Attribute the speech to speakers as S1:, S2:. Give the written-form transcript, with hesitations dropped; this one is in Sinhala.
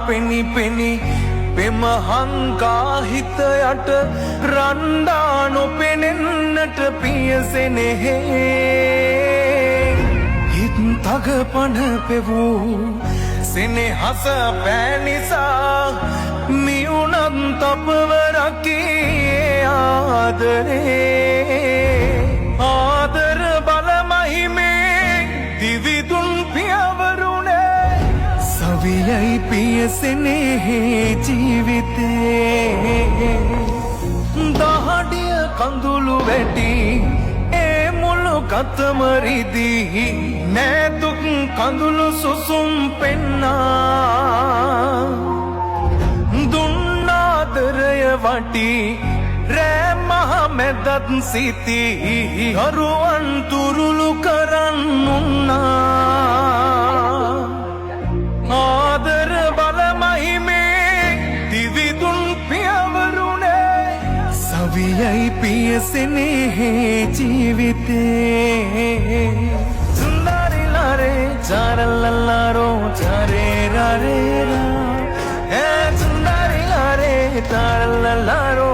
S1: පෙනි පෙනි පෙම හංකා හිත යට රන්දා නොපෙනෙන්නට පියසෙනෙහි හිත් තගපන පෙවූ සෙනෙහස පෑනිසා මියුනත් අපව රකී ආදර බල මහිමේ දිවිදුන් පියවරුනේ සවියයි පියසෙනෙහි ජීවිතේ දහඩිය කඳුළු වැටි ඒ මුළු කතමරිදී නෑදුක් කඳුළු සුසුම් පෙන්නා දුන්නාදරය වටි රෑ මහ මැදත් සිති හරුවන් තුරුළු කරන්නුන්නා ආදර බල මහිමේ දිවිදුන් පියවරුනේ සවියයි පියසෙනෙහි ජීවිතේ චුන්දරිලාරේ චාරලල්ලාරෝ චාරේ රාරේ रा චුන්දරිලාරේ චාරලල්ලාරෝ